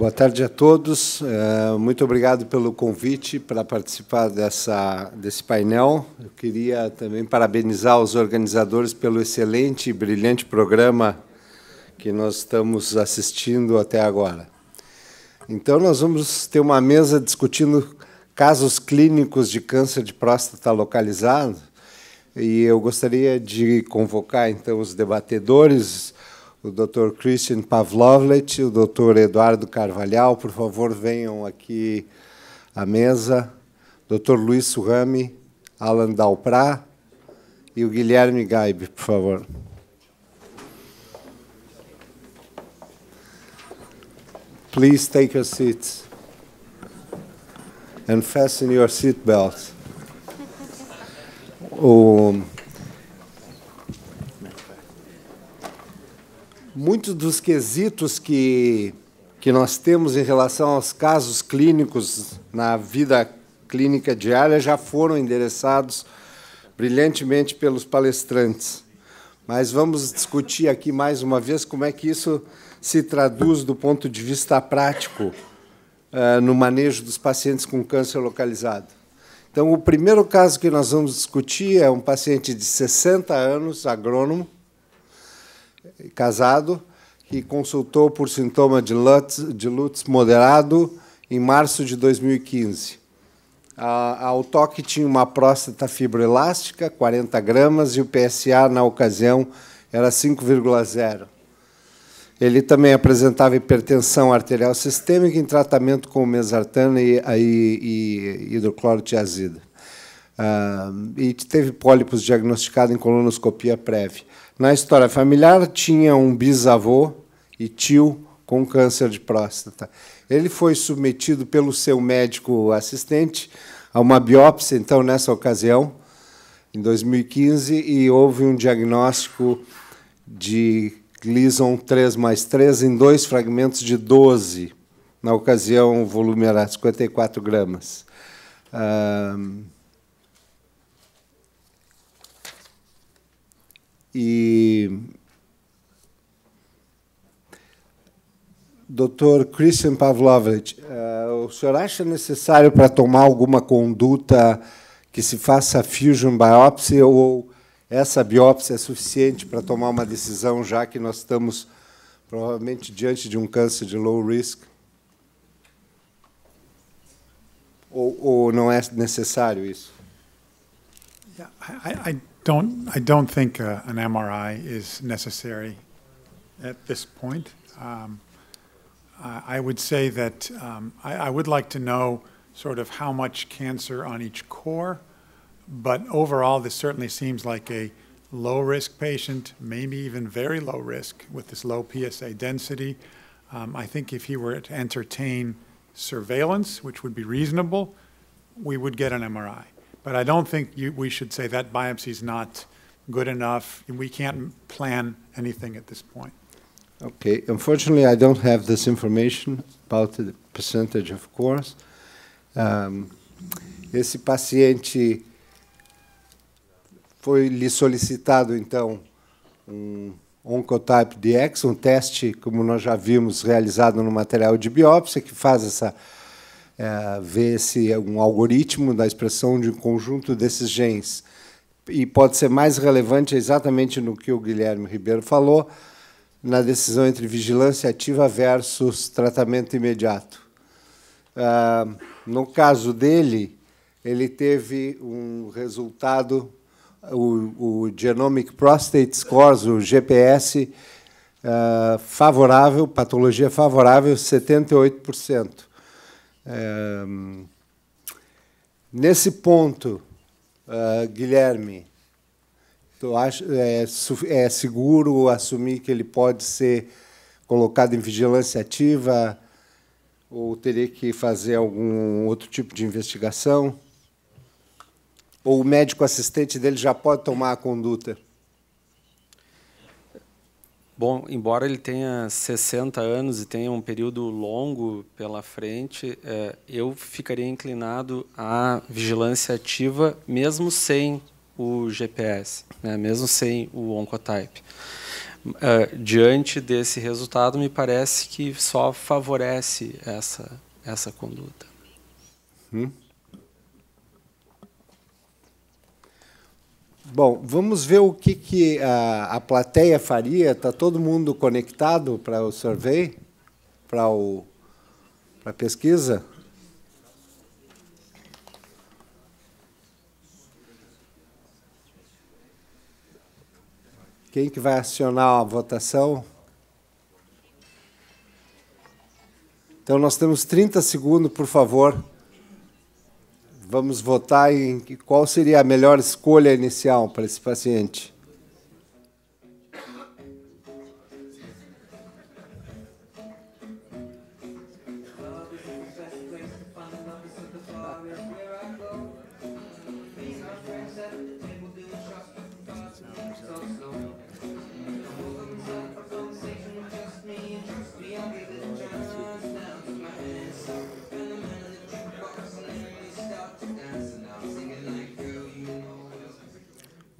Boa tarde a todos. Muito obrigado pelo convite para participar desse painel. Eu queria também parabenizar os organizadores pelo excelente e brilhante programa que nós estamos assistindo até agora. Então, nós vamos ter uma mesa discutindo casos clínicos de câncer de próstata localizado, e eu gostaria de convocar, então, os debatedores, o Dr. Christian Pavlovich, o Dr. Eduardo Carvalhal, por favor, venham aqui à mesa, Dr. Luiz Surrami, Alan Dalprá e o Guilherme Gaib, por favor. Please take your seats and fasten your seat belts. Muitos dos quesitos que nós temos em relação aos casos clínicos na vida clínica diária já foram endereçados brilhantemente pelos palestrantes. Mas vamos discutir aqui mais uma vez como é que isso se traduz do ponto de vista prático no manejo dos pacientes com câncer localizado. Então, o primeiro caso que nós vamos discutir é um paciente de 60 anos, agrônomo, casado, que consultou por sintoma de Lutz moderado em março de 2015. Ao toque tinha uma próstata fibroelástica, 40 gramas, e o PSA, na ocasião, era 5,0. Ele também apresentava hipertensão arterial sistêmica em tratamento com mesartana e hidroclorotiazida. E teve pólipos diagnosticados em colonoscopia prévia. Na história familiar, tinha um bisavô e tio com câncer de próstata. Ele foi submetido pelo seu médico assistente a uma biópsia, então, nessa ocasião, em 2015, e houve um diagnóstico de Gleason 3+3 em 2 fragmentos de 12. Na ocasião, o volume era 54 gramas. Dr. Christian Pavlovich, o senhor acha necessário, para tomar alguma conduta, que se faça fusion biopsy, ou essa biópsia é suficiente para tomar uma decisão, já que nós estamos provavelmente diante de um câncer de low risk? Ou não é necessário isso? Yeah, I don't think an MRI is necessary at this point. I would say that I would like to know sort of how much cancer on each core, but overall this certainly seems like a low-risk patient, maybe even very low risk with this low PSA density. I think if he were to entertain surveillance, which would be reasonable, we would get an MRI. But I don't think we should say that biopsy is not good enough. We can't plan anything at this point. Okay. Unfortunately, I don't have this information about the percentage, of course. Esse paciente foi-lhe solicitado, então, um Oncotype DX, um teste, como nós já vimos, realizado no material de biópsia, que faz vê um algoritmo da expressão de um conjunto desses genes. E pode ser mais relevante exatamente no que o Guilherme Ribeiro falou, na decisão entre vigilância ativa versus tratamento imediato. No caso dele, ele teve um resultado, o Genomic Prostate Scores, o GPS, favorável, patologia favorável, 78%. Nesse ponto, Guilherme, tu acha, é seguro assumir que ele pode ser colocado em vigilância ativa ou teria que fazer algum outro tipo de investigação? Ou o médico assistente dele já pode tomar a conduta? Bom, embora ele tenha 60 anos e tenha um período longo pela frente, eu ficaria inclinado à vigilância ativa, mesmo sem o GPS, né, mesmo sem o Oncotype. diante desse resultado, me parece que só favorece essa conduta. Bom, vamos ver o que a plateia faria. Está todo mundo conectado para o survey, para a pesquisa? Quem que vai acionar a votação? Então, nós temos 30 segundos, por favor. Vamos votar em qual seria a melhor escolha inicial para esse paciente.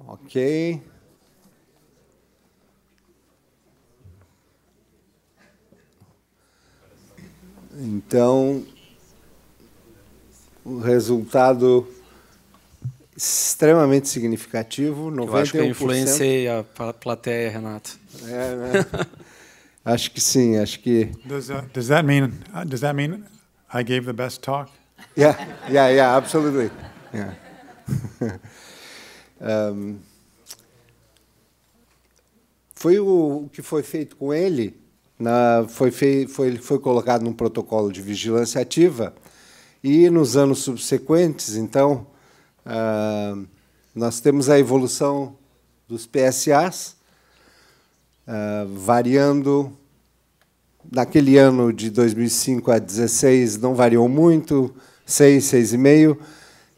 Ok. Então, o resultado extremamente significativo, 91%. Eu acho que eu influenciei a plateia, Renato. Né? Acho que sim, acho que... Does that mean I gave the best talk? Yeah, absolutely. Yeah. Foi o que foi feito com ele, ele foi colocado num protocolo de vigilância ativa, e nos anos subsequentes, então, nós temos a evolução dos PSAs, variando. Naquele ano de 2005 a 16 não variou muito, 6, 6,5,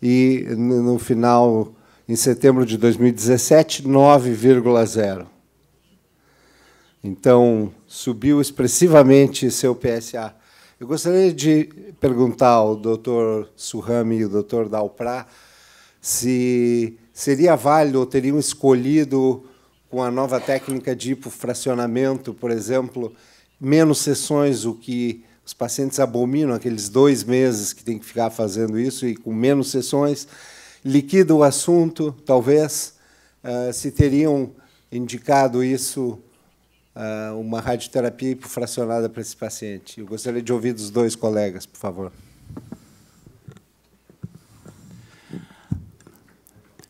e no final, em setembro de 2017, 9,0. Então, subiu expressivamente seu PSA. Eu gostaria de perguntar ao Dr. Suhami e ao Dr. Dalprá se seria válido ou teriam escolhido, com a nova técnica de hipofracionamento, por exemplo, menos sessões, o que os pacientes abominam, aqueles 2 meses que tem que ficar fazendo isso, e com menos sessões, liquida o assunto, talvez, se teriam indicado isso, uma radioterapia hipofracionada para esse paciente. Eu gostaria de ouvir dos 2 colegas, por favor.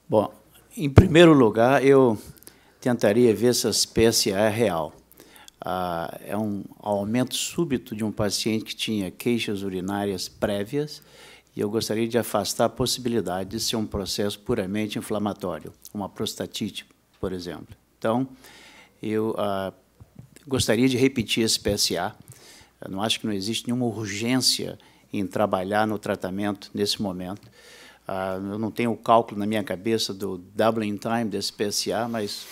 Bom, em primeiro lugar, eu tentaria ver se esse PSA é real. É um aumento súbito de um paciente que tinha queixas urinárias prévias, e eu gostaria de afastar a possibilidade de ser um processo puramente inflamatório, uma prostatite, por exemplo. Então, eu gostaria de repetir esse PSA. Eu não acho que não existe nenhuma urgência em trabalhar no tratamento nesse momento. Eu não tenho o cálculo na minha cabeça do doubling time desse PSA, mas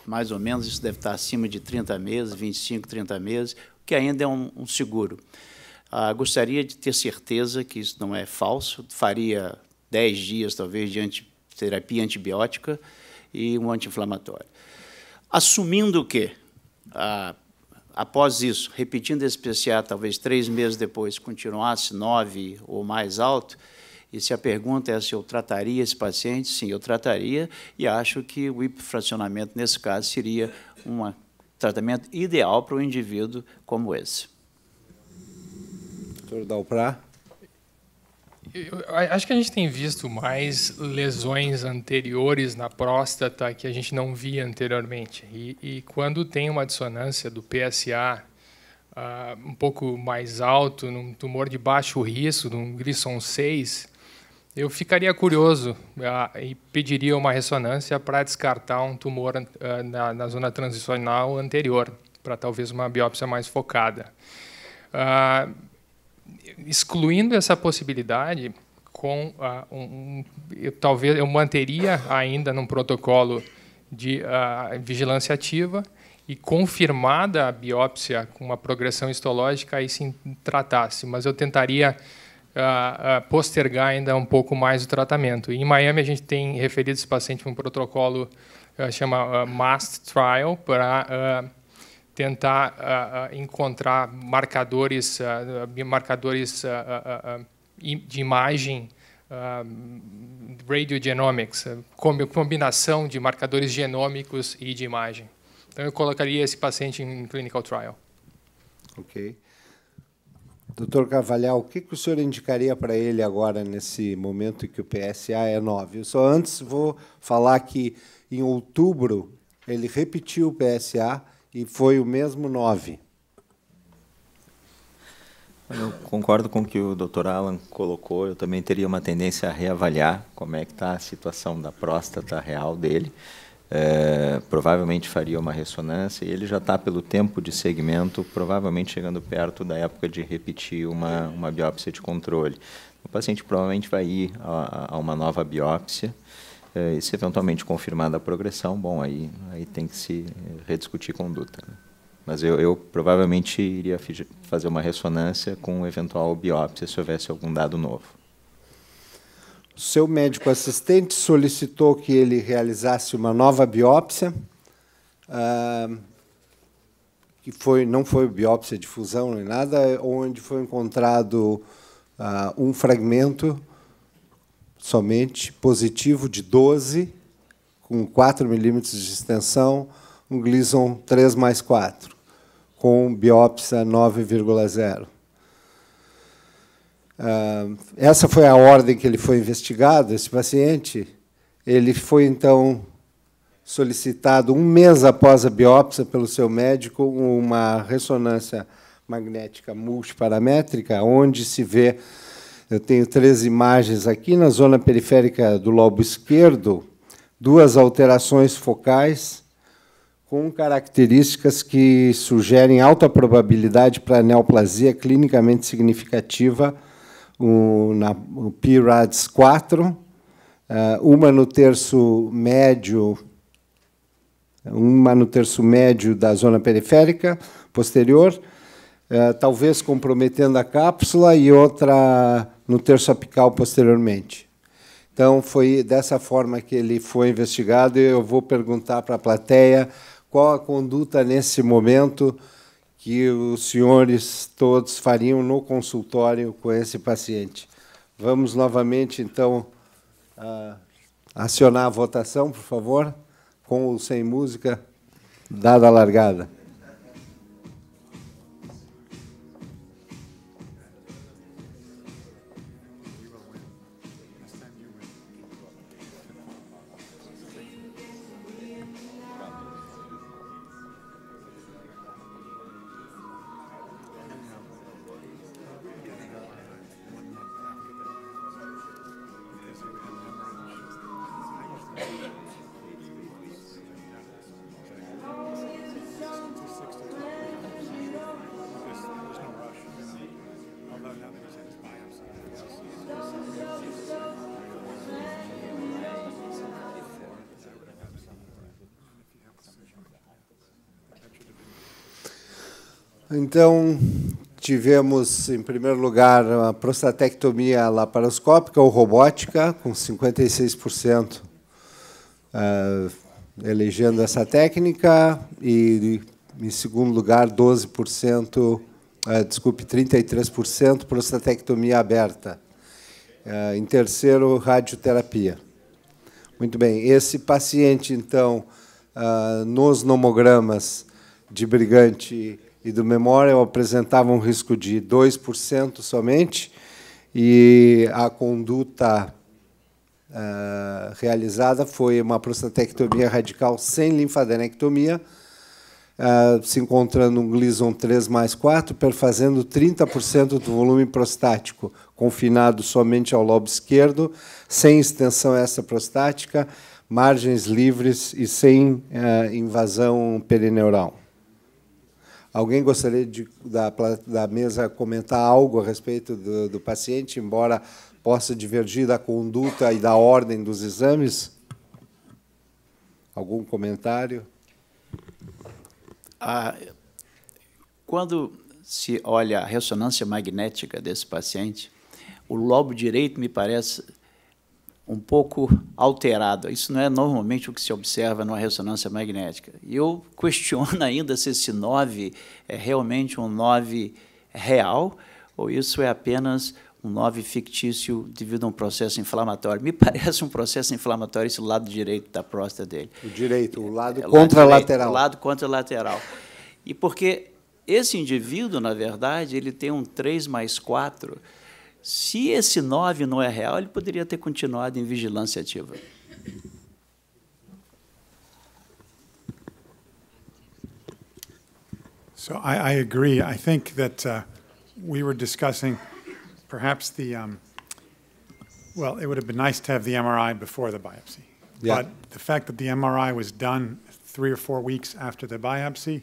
mais ou menos isso deve estar acima de 30 meses, 25, 30 meses, que ainda é um seguro. Gostaria de ter certeza que isso não é falso, faria 10 dias, talvez, de terapia antibiótica e um anti-inflamatório. Assumindo que, após isso, repetindo esse PSA, talvez 3 meses depois, continuasse 9 ou mais alto, e se a pergunta é se eu trataria esse paciente, sim, eu trataria, e acho que o hipofracionamento, nesse caso, seria um tratamento ideal para um indivíduo como esse. Dr. Dalprá? Eu acho que a gente tem visto mais lesões anteriores na próstata que a gente não via anteriormente. E quando tem uma dissonância do PSA um pouco mais alto, num tumor de baixo risco, num Grissom 6, eu ficaria curioso e pediria uma ressonância para descartar um tumor na zona transicional anterior, para talvez uma biópsia mais focada. Excluindo essa possibilidade, talvez eu manteria ainda num protocolo de vigilância ativa, e confirmada a biópsia com uma progressão histológica, aí sim tratasse, mas eu tentaria postergar ainda um pouco mais o tratamento. E em Miami, a gente tem referido esse paciente para um protocolo chama MAST Trial, para tentar encontrar marcadores de imagem, radiogenomics, combinação de marcadores genômicos e de imagem. Então, eu colocaria esse paciente em clinical trial. Ok. Doutor Carvalhal, o que o senhor indicaria para ele agora, nesse momento em que o PSA é 9? Eu só antes vou falar que, em outubro, ele repetiu o PSA e foi o mesmo 9. Eu concordo com o que o Dr. Alan colocou. Eu também teria uma tendência a reavaliar como é que está a situação da próstata real dele. Provavelmente faria uma ressonância, e ele já está, pelo tempo de segmento, provavelmente chegando perto da época de repetir uma biópsia de controle. O paciente provavelmente vai ir a uma nova biópsia, e se eventualmente confirmada a progressão, bom, aí tem que se rediscutir conduta, né? Mas eu provavelmente iria fazer uma ressonância com eventual biópsia, se houvesse algum dado novo. O seu médico assistente solicitou que ele realizasse uma nova biópsia, que não foi biópsia de fusão nem nada, onde foi encontrado um fragmento somente positivo de 12, com 4 milímetros de extensão, um Gleason 3+4, com biópsia 9,0. Essa foi a ordem que ele foi investigado, esse paciente. Ele foi, então, solicitado, um mês após a biópsia, pelo seu médico, uma ressonância magnética multiparamétrica, onde se vê, eu tenho 3 imagens aqui, na zona periférica do lobo esquerdo, 2 alterações focais, com características que sugerem alta probabilidade para neoplasia clinicamente significativa, o PRADS 4, uma no terço médio da zona periférica posterior, talvez comprometendo a cápsula, e outra no terço apical posteriormente. Então, foi dessa forma que ele foi investigado, e eu vou perguntar para a plateia qual a conduta nesse momento que os senhores todos fariam no consultório com esse paciente. Vamos novamente, então, acionar a votação, por favor, com ou sem música, dada a largada. Então, tivemos, em primeiro lugar, a prostatectomia laparoscópica ou robótica, com 56% elegendo essa técnica, e, em segundo lugar, 33% prostatectomia aberta. Em terceiro, radioterapia. Muito bem. Esse paciente, então, nos nomogramas de Brigante e do Memorial apresentava um risco de 2% somente, e a conduta realizada foi uma prostatectomia radical sem linfadenectomia, se encontrando um Gleason 3+4, perfazendo 30% do volume prostático, confinado somente ao lobo esquerdo, sem extensão extraprostática, margens livres e sem invasão perineural. Alguém gostaria da mesa comentar algo a respeito do paciente, embora possa divergir da conduta e da ordem dos exames? Algum comentário? Quando se olha a ressonância magnética desse paciente, o lobo direito me parece um pouco alterado. Isso não é normalmente o que se observa numa ressonância magnética. E eu questiono ainda se esse 9 é realmente um 9 real ou isso é apenas um 9 fictício devido a um processo inflamatório. Me parece um processo inflamatório esse lado direito da próstata dele. O direito, o lado contralateral. O lado contralateral. E porque esse indivíduo, na verdade, ele tem um 3+4. Se esse 9 não é real, ele poderia ter continuado em vigilância ativa. So I agree. I think that we were discussing perhaps well, it would have been nice to have the MRI before the biopsy. Yeah. But the fact that the MRI was done 3 or 4 weeks after the biopsy,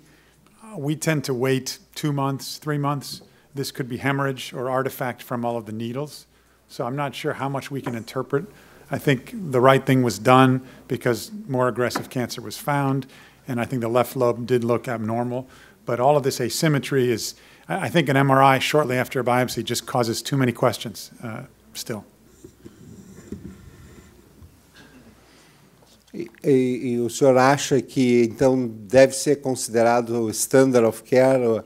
we tend to wait 2 months, 3 months. This could be hemorrhage or artifact from all of the needles. So I'm not sure how much we can interpret. I think the right thing was done because more aggressive cancer was found, and I think the left lobe did look abnormal. But all of this asymmetry is, I think an MRI shortly after a biopsy just causes too many questions still. E o senhor acha que, então, deve ser considerado o standard of care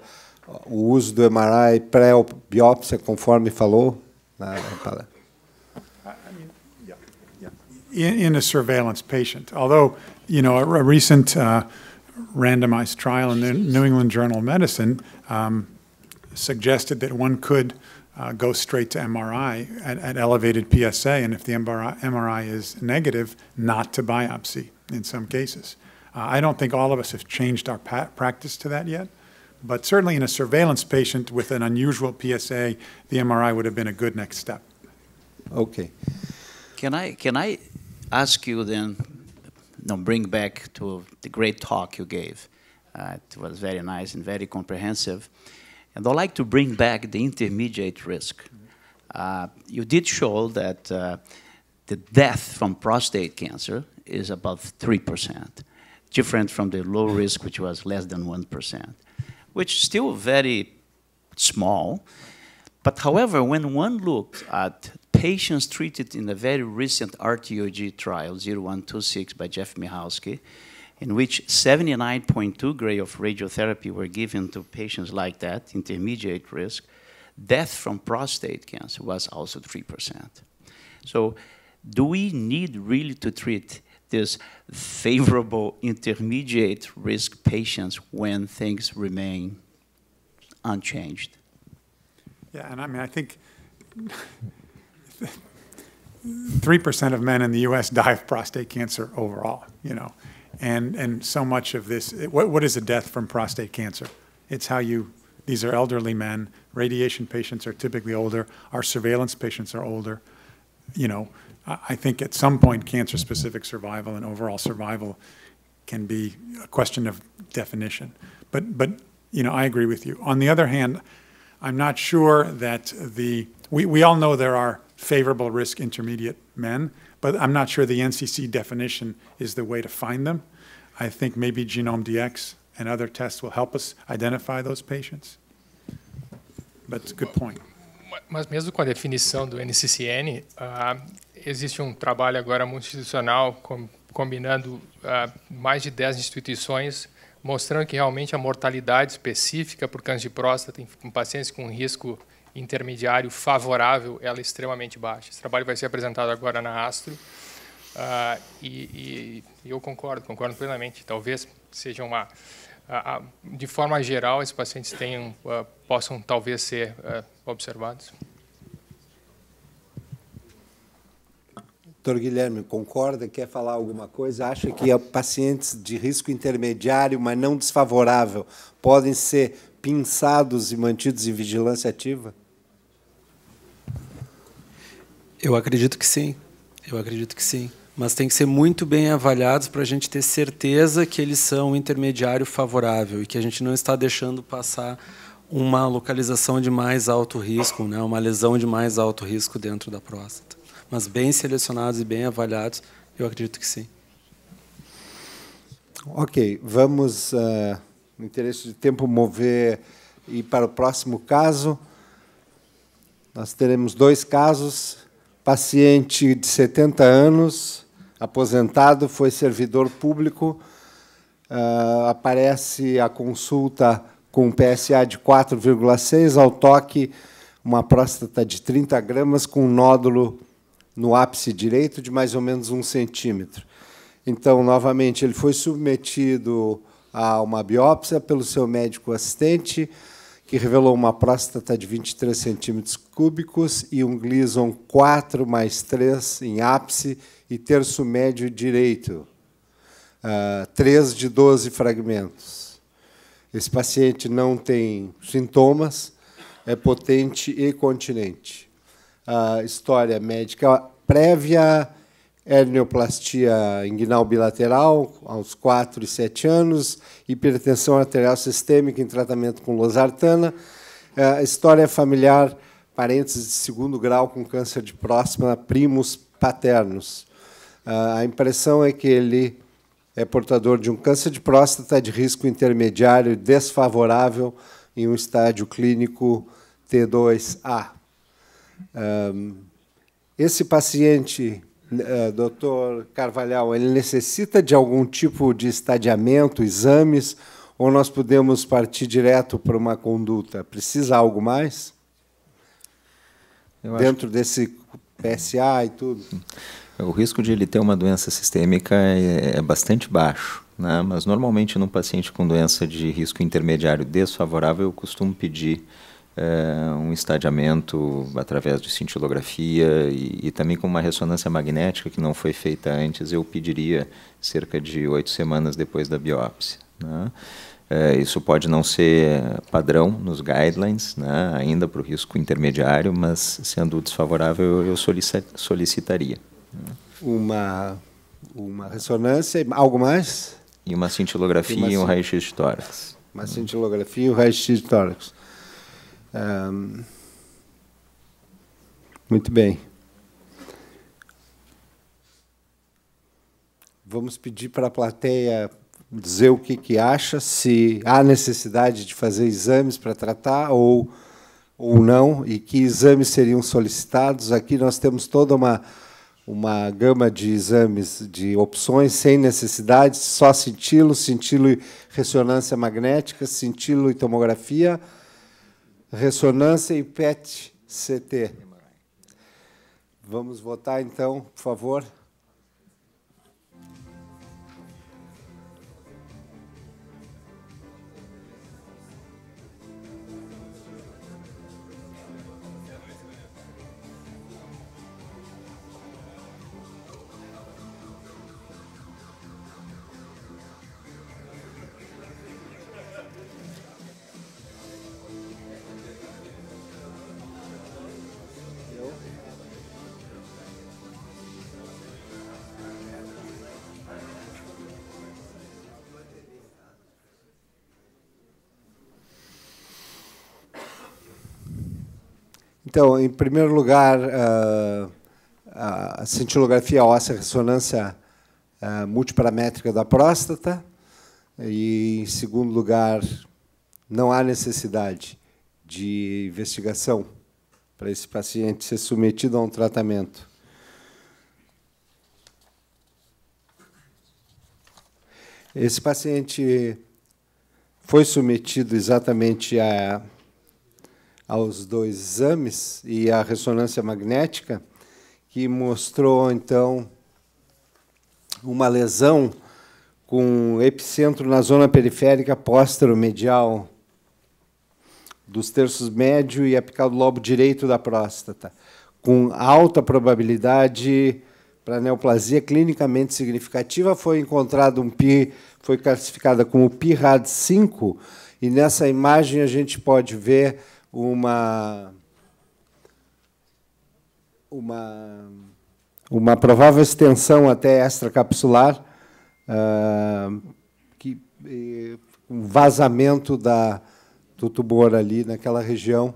o uso do MRI pré-biópsia, conforme falou na palestra? In a surveillance patient, although, you know, a recent randomized trial in the New England Journal of Medicine suggested that one could go straight to MRI at elevated PSA, and if the MRI is negative, not to biopsy in some cases. I don't think all of us have changed our practice to that yet, but certainly in a surveillance patient with an unusual PSA, the MRI would have been a good next step. Okay. Can I ask you then, bring back to the great talk you gave. It was very nice and very comprehensive. And I'd like to bring back the intermediate risk. You did show that the death from prostate cancer is about 3%, different from the low risk, which was less than 1%, which is still very small. But however, when one looked at patients treated in a very recent RTOG trial, 0126 by Jeff Michalski, in which 79.2 gray of radiotherapy were given to patients like that, intermediate risk, death from prostate cancer was also 3%. So do we need really to treat these favorable intermediate risk patients when things remain unchanged? Yeah, and I mean, I think 3% of men in the U.S. die of prostate cancer overall, you know. And so much of this, what is a death from prostate cancer? It's how these are elderly men, radiation patients are typically older, our surveillance patients are older. You know, I think at some point cancer-specific survival and overall survival can be a question of definition. But you know, I agree with you. On the other hand, I'm not sure that we all know there are favorable risk intermediate men, but I'm not sure the NCC definition is the way to find them. I think maybe GenomeDx and other tests will help us identify those patients. But it's a good point. Mas mesmo com a definição do NCCN, existe um trabalho agora multidisciplinar combinando mais de 10 instituições, mostrando que realmente a mortalidade específica por câncer de próstata em pacientes com risco intermediário favorável, ela é extremamente baixa. Esse trabalho vai ser apresentado agora na Astro, e eu concordo plenamente. Talvez seja de forma geral, esses pacientes possam talvez ser observados. Doutor Guilherme, concorda? Quer falar alguma coisa? Acha que pacientes de risco intermediário, mas não desfavorável, podem ser pinçados e mantidos em vigilância ativa? Eu acredito que sim. Eu acredito que sim. Mas tem que ser muito bem avaliados para a gente ter certeza que eles são um intermediário favorável e que a gente não está deixando passar uma localização de mais alto risco, né, uma lesão de mais alto risco dentro da próstata. Mas bem selecionados e bem avaliados, eu acredito que sim. Ok, vamos, no interesse de tempo, ir para o próximo caso. Nós teremos 2 casos. paciente de 70 anos, aposentado, foi servidor público, aparece a consulta com PSA de 4,6, ao toque uma próstata de 30 gramas com um nódulo no ápice direito de mais ou menos 1 centímetro. Então, novamente, ele foi submetido a uma biópsia pelo seu médico assistente, que revelou uma próstata de 23 centímetros cúbicos e um Gleason 4+3 em ápice e terço médio direito, 3 de 12 fragmentos. Esse paciente não tem sintomas, é potente e continente. A história médica prévia, hernioplastia inguinal bilateral aos 4 e 7 anos, hipertensão arterial sistêmica em tratamento com losartana, história familiar, parentes de 2º grau com câncer de próstata, primos paternos. A impressão é que ele é portador de um câncer de próstata de risco intermediário desfavorável em um estádio clínico T2A. Esse paciente, Dr. Carvalhal, ele necessita de algum tipo de estadiamento, exames, ou nós podemos partir direto para uma conduta? Precisa algo mais? Dentro desse PSA e tudo? O risco de ele ter uma doença sistêmica é bastante baixo, né? Mas, normalmente, num paciente com doença de risco intermediário desfavorável, eu costumo pedir um estadiamento através de cintilografia e também com uma ressonância magnética que não foi feita antes, eu pediria cerca de 8 semanas depois da biópsia, né? Isso pode não ser padrão nos guidelines, né, ainda para o risco intermediário, mas, sendo desfavorável, eu solicitaria. Uma ressonância, algo mais? E uma cintilografia e um raio-x de tórax. Uma cintilografia e um raio-x de tórax. Muito bem. Vamos pedir para a plateia dizer o que acha, se há necessidade de fazer exames para tratar ou não, e que exames seriam solicitados. Aqui nós temos toda uma gama de exames, de opções, sem necessidade, só cintilo e ressonância magnética, cintilo e tomografia, ressonância e PET-CT. Vamos votar, então, por favor. Então, em primeiro lugar, a cintilografia óssea, ressonância multiparamétrica da próstata. E, em segundo lugar, não há necessidade de investigação para esse paciente ser submetido a um tratamento. Esse paciente foi submetido exatamente aos 2 exames e a ressonância magnética, que mostrou, então, uma lesão com epicentro na zona periférica póstero-medial dos terços médio e apical do lobo direito da próstata, com alta probabilidade para neoplasia clinicamente significativa. Foi encontrado um PI, foi classificada como PI-RAD5, e nessa imagem a gente pode ver uma provável extensão até extracapsular, um vazamento do tumor ali naquela região.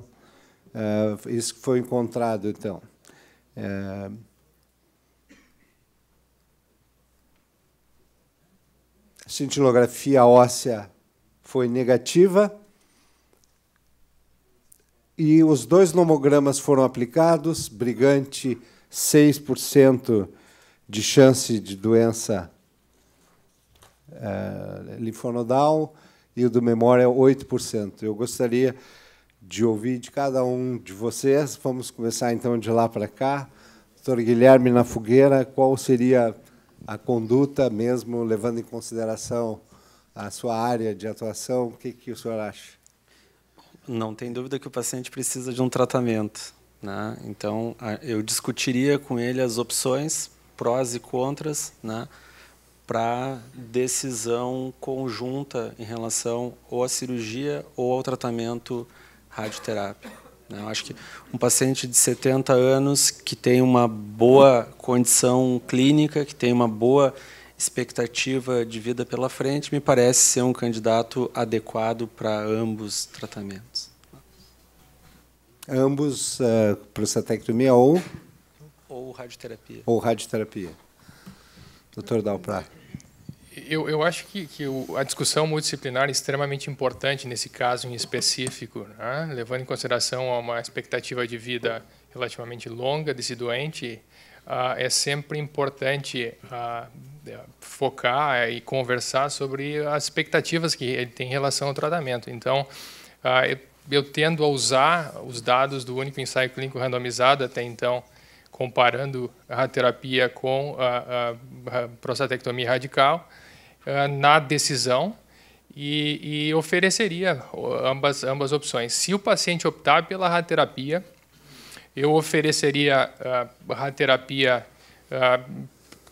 Isso que foi encontrado, então. A cintilografia óssea foi negativa, e os 2 nomogramas foram aplicados, Brigante 6% de chance de doença linfonodal e o do memória 8%. Eu gostaria de ouvir de cada um de vocês. Vamos começar, então, de lá para cá. Doutor Guilherme na fogueira, qual seria a conduta, mesmo levando em consideração a sua área de atuação? O que o senhor acha? Não tem dúvida que o paciente precisa de um tratamento, né? Então, eu discutiria com ele as opções, prós e contras, né, para decisão conjunta em relação ou à cirurgia ou ao tratamento radioterápico. Eu acho que um paciente de 70 anos que tem uma boa condição clínica, que tem uma boa expectativa de vida pela frente, me parece ser um candidato adequado para ambos tratamentos. Ambos, prostatectomia ou radioterapia. Ou radioterapia. Doutor Dalprá. Eu acho que a discussão multidisciplinar é extremamente importante nesse caso em específico, né? Levando em consideração uma expectativa de vida relativamente longa desse doente, é sempre importante focar e conversar sobre as expectativas que ele tem em relação ao tratamento. Então, eu tendo a usar os dados do único ensaio clínico randomizado até então, comparando a radioterapia com a prostatectomia radical, na decisão e ofereceria ambas opções. Se o paciente optar pela radioterapia, eu ofereceria a radioterapia,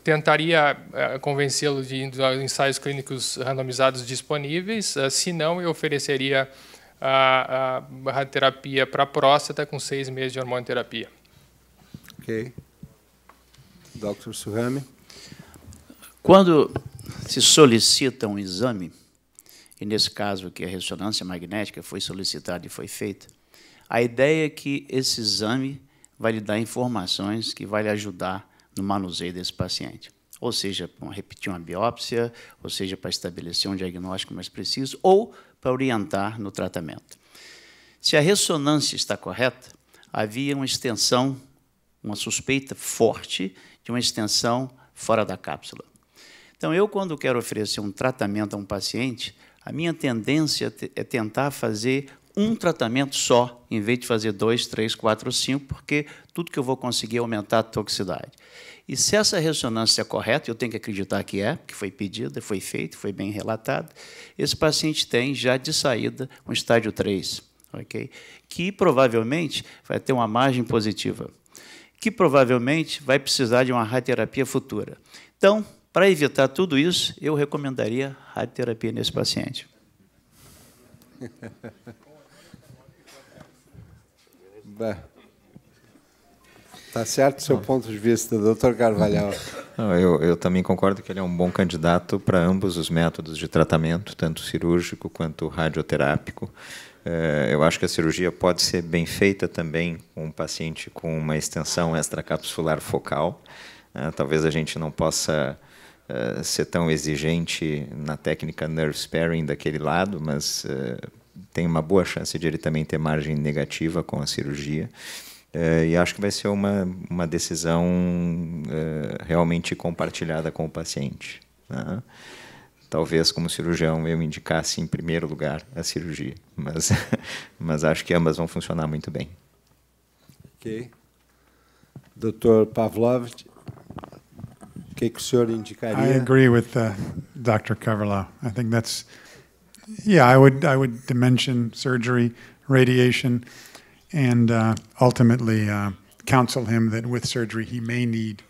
tentaria convencê-lo de ensaios clínicos randomizados disponíveis, se não, eu ofereceria a radioterapia para a próstata com 6 meses de hormonioterapia. Ok. Dr. Suhami. Quando se solicita um exame, e nesse caso aqui a ressonância magnética foi solicitada e foi feita, a ideia é que esse exame vai lhe dar informações que vai lhe ajudar no manuseio desse paciente. Ou seja, para repetir uma biópsia, ou seja, para estabelecer um diagnóstico mais preciso, ou para orientar no tratamento. Se a ressonância está correta, havia uma extensão, uma suspeita forte de uma extensão fora da cápsula. Então, eu, quando quero oferecer um tratamento a um paciente, a minha tendência é tentar fazer um tratamento só, em vez de fazer 2, 3, 4, 5, porque tudo que eu vou conseguir é aumentar a toxicidade. E se essa ressonância é correta, eu tenho que acreditar que é, porque foi pedida, foi feito, foi bem relatado, esse paciente tem já de saída um estágio 3, okay? Que provavelmente vai ter uma margem positiva, que provavelmente vai precisar de uma radioterapia futura. Então, para evitar tudo isso, eu recomendaria radioterapia nesse paciente. Está certo o seu ponto de vista, doutor Carvalhal. Eu também concordo que ele é um bom candidato para ambos os métodos de tratamento, tanto cirúrgico quanto radioterápico. Eu acho que a cirurgia pode ser bem feita também com um paciente com uma extensão extracapsular focal. Talvez a gente não possa ser tão exigente na técnica nerve sparing daquele lado, mas tem uma boa chance de ele também ter margem negativa com a cirurgia. E acho que vai ser uma decisão realmente compartilhada com o paciente, né? Talvez, como cirurgião, eu indicasse em primeiro lugar a cirurgia, mas acho que ambas vão funcionar muito bem. Ok. Dr. Pavlov, o que o senhor indicaria? I agree with Dr. Carvalhal. I think that's, yeah, I would dimension surgery, radiation, and ultimately counsel him that with surgery he may need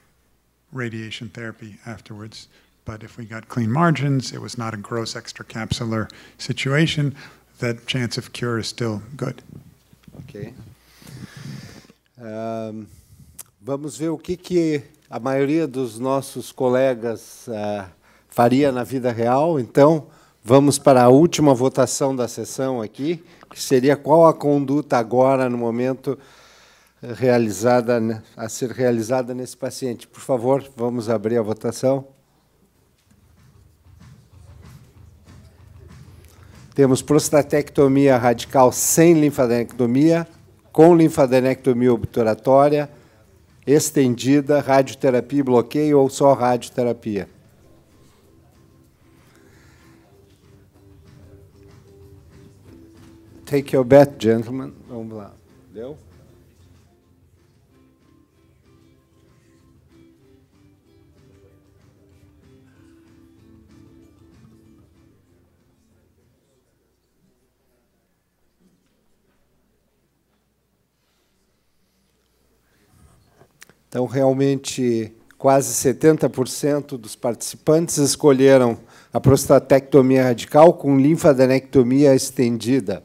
radiation therapy afterwards. But if we got clean margins, it was not a gross extracapsular situation, that chance of cure is still good. Ok. Vamos ver o que a maioria dos nossos colegas faria na vida real. Então, vamos para a última votação da sessão aqui, que seria qual a conduta agora, no momento, a ser realizada nesse paciente. Por favor, vamos abrir a votação. Temos prostatectomia radical sem linfadenectomia, com linfadenectomia obturatória, estendida, radioterapia e bloqueio ou só radioterapia? Take your bet, gentlemen. Vamos lá. Deu? Então, realmente, quase 70% dos participantes escolheram a prostatectomia radical com linfadenectomia estendida.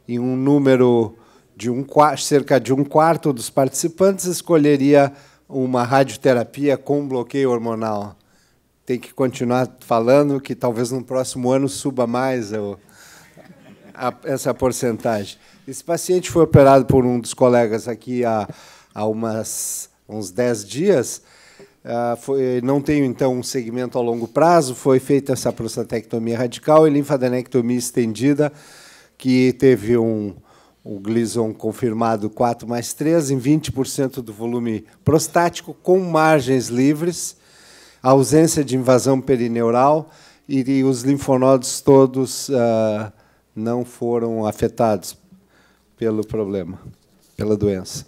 Em um número de cerca de um quarto dos participantes escolheria uma radioterapia com bloqueio hormonal. Tem que continuar falando que talvez no próximo ano suba mais essa porcentagem. Esse paciente foi operado por um dos colegas aqui há uns 10 dias. Não tenho, então, um segmento a longo prazo. Foi feita essa prostatectomia radical e linfadenectomia estendida, que teve o Gleason confirmado 4+3 em 20% do volume prostático, com margens livres, ausência de invasão perineural e os linfonodos todos não foram afetados pelo problema, pela doença.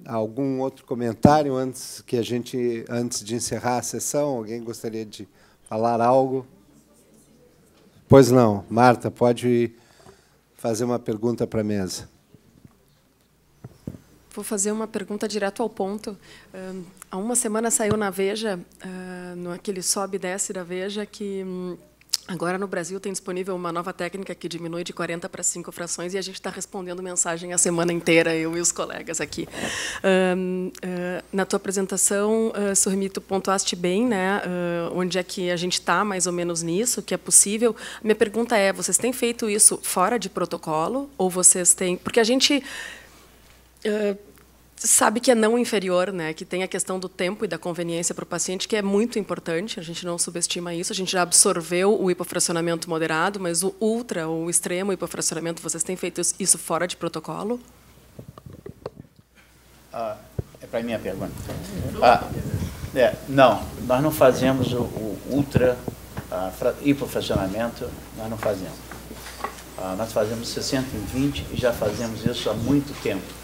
Algum outro comentário antes de encerrar a sessão? Alguém gostaria de falar algo? Pois não. Marta, pode fazer uma pergunta para a mesa. Vou fazer uma pergunta direto ao ponto. Há uma semana saiu na Veja, naquele sobe e desce da Veja, que agora no Brasil tem disponível uma nova técnica que diminui de 40 para 5 frações e a gente está respondendo mensagem a semana inteira, eu e os colegas aqui. Na tua apresentação, Surmi, tu pontuaste bem, né, onde é que a gente está mais ou menos nisso, que é possível. Minha pergunta é, vocês têm feito isso fora de protocolo ou vocês têm... Porque a gente... sabe que é não inferior, né? Que tem a questão do tempo e da conveniência para o paciente, que é muito importante, a gente não subestima isso. A gente já absorveu o hipofracionamento moderado, mas o ultra, o extremo hipofracionamento, vocês têm feito isso fora de protocolo? É para mim a pergunta. Não, nós não fazemos o ultra hipofracionamento, nós não fazemos. Nós fazemos 60 em 20 e já fazemos isso há muito tempo.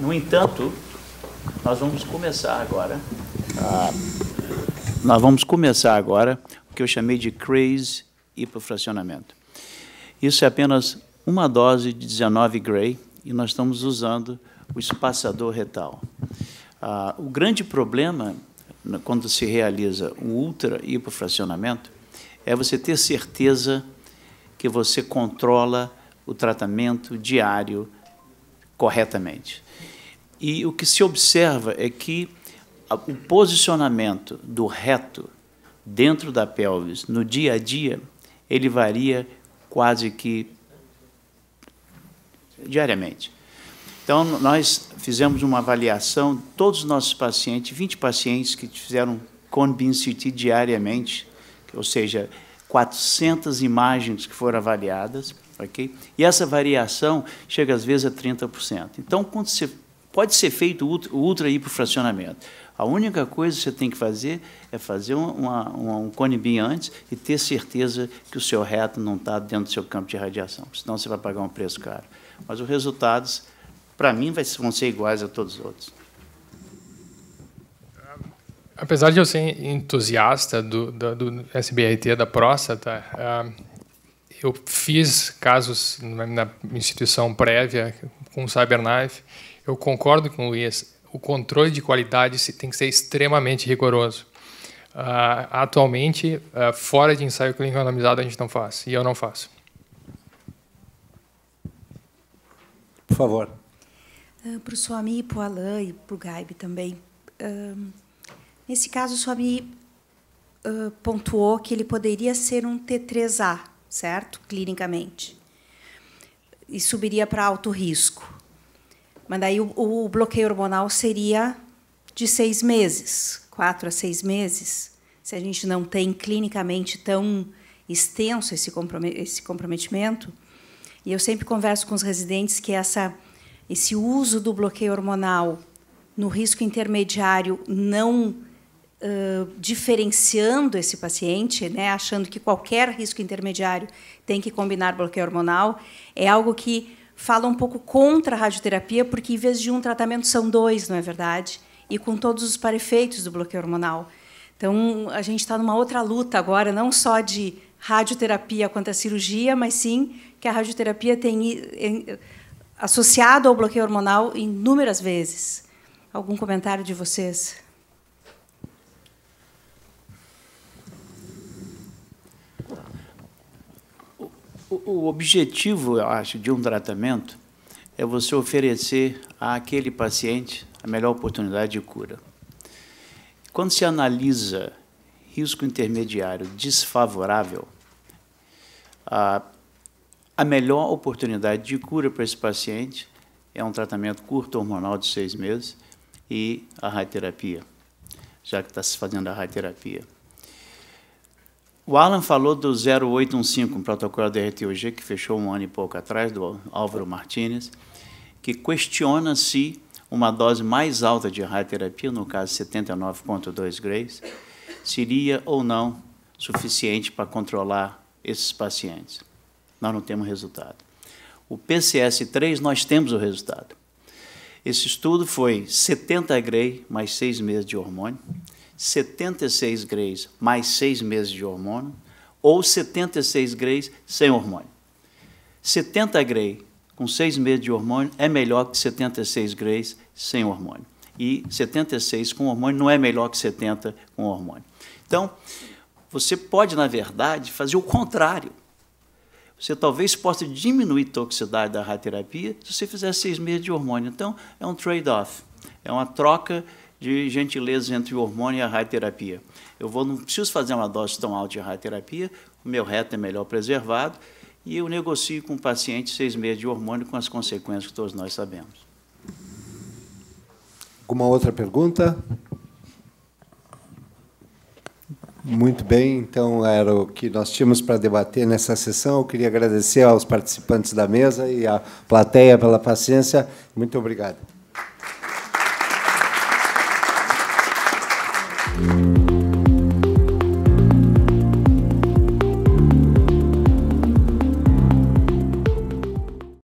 No entanto, nós vamos começar agora o que eu chamei de craze hipofracionamento. Isso é apenas uma dose de 19 Gray e nós estamos usando o espaçador retal. O grande problema quando se realiza um ultra hipofracionamento é você ter certeza que você controla o tratamento diário corretamente. E o que se observa é que o posicionamento do reto dentro da pelvis no dia a dia, ele varia quase que diariamente. Então, nós fizemos uma avaliação, todos os nossos pacientes, 20 pacientes que fizeram cone beam CT diariamente, ou seja, 400 imagens que foram avaliadas, ok? E essa variação chega, às vezes, a 30%. Então, quando pode ser feito o ultra hipofracionamento. A única coisa que você tem que fazer é fazer um cone beam antes e ter certeza que o seu reto não está dentro do seu campo de radiação, senão você vai pagar um preço caro. Mas os resultados, para mim, vão ser iguais a todos os outros. Apesar de eu ser entusiasta do SBRT da próstata, eu fiz casos na instituição prévia com o CyberKnife. Eu concordo com o Luiz. O controle de qualidade tem que ser extremamente rigoroso. Atualmente, fora de ensaio clínico randomizado, a gente não faz, e eu não faço. Por favor. Para o Swami, para o Alain e para o Gaib também. Nesse caso, o Swami pontuou que ele poderia ser um T3A, certo? Clinicamente. E subiria para alto risco. Mas daí o bloqueio hormonal seria de 6 meses, 4 a 6 meses. Se a gente não tem clinicamente tão extenso esse comprometimento. E eu sempre converso com os residentes que essa esse uso do bloqueio hormonal no risco intermediário, não diferenciando esse paciente, né, achando que qualquer risco intermediário tem que combinar bloqueio hormonal, é algo que fala um pouco contra a radioterapia, porque, em vez de um tratamento, são dois, não é verdade? E com todos os parefeitos do bloqueio hormonal. Então, a gente está numa outra luta agora, não só de radioterapia quanto a cirurgia, mas sim que a radioterapia tem associado ao bloqueio hormonal inúmeras vezes. Algum comentário de vocês? O objetivo, eu acho, de um tratamento é você oferecer àquele paciente a melhor oportunidade de cura. Quando se analisa risco intermediário desfavorável, a melhor oportunidade de cura para esse paciente é um tratamento curto hormonal de 6 meses e a radioterapia, já que está se fazendo a radioterapia. O Alan falou do 0815, um protocolo da RTOG, que fechou um ano e pouco atrás, do Álvaro Martínez, que questiona se uma dose mais alta de radioterapia, no caso 79,2 grays, seria ou não suficiente para controlar esses pacientes. Nós não temos resultado. O PCS3, nós temos o resultado. Esse estudo foi 70 gray mais 6 meses de hormônio, 76 grays mais 6 meses de hormônio, ou 76 grays sem hormônio. 70 gray com 6 meses de hormônio é melhor que 76 grays sem hormônio. E 76 com hormônio não é melhor que 70 com hormônio. Então, você pode, na verdade, fazer o contrário. Você talvez possa diminuir a toxicidade da radioterapia se você fizer 6 meses de hormônio. Então, é um trade-off, é uma troca de gentilezas entre o hormônio e a radioterapia. Não preciso fazer uma dose tão alta de radioterapia, o meu reto é melhor preservado, e eu negocio com o paciente 6 meses de hormônio com as consequências que todos nós sabemos. Alguma outra pergunta? Muito bem, então era o que nós tínhamos para debater nessa sessão. Eu queria agradecer aos participantes da mesa e à plateia pela paciência. Muito obrigado.